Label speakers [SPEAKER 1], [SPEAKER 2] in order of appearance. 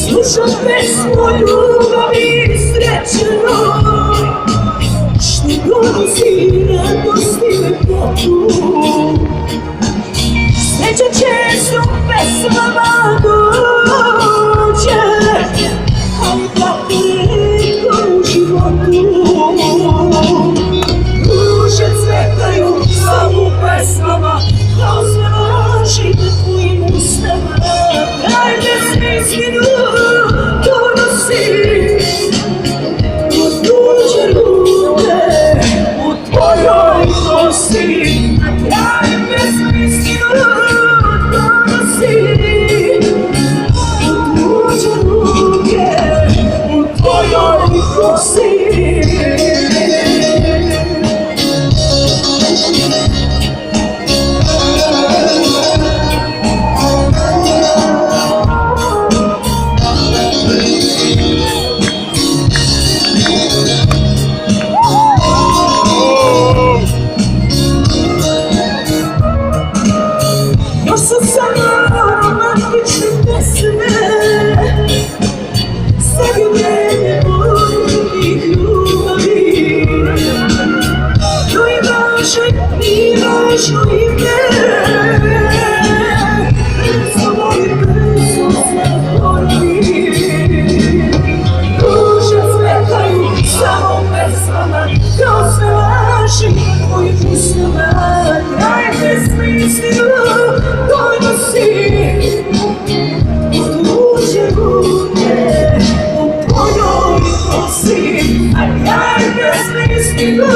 [SPEAKER 1] Slušam pesmu ljubav i srećenoj, što donosi radost i lepotu. Sreća često pesmama dođe, ali tako retko u životu. Duše cvetaju samo u pesmama, kao zvaži na tvojim usnama. Daj besmislinu donosi od tuđe ruke u tvojoj kosi. Daj besmislinu donosi od tuđe ruke u tvojoj kosi. Nosim samo romantične pesme, sebi vreme mojih ljubavi. To je važno ime, samo i brzo zaboravi. Duše cvetaju samo u pesmama, kao sve laži tvojih usnama. Daj besmislinu donosi od tuđe ruke u tvojoj kosi. A daj besmislinu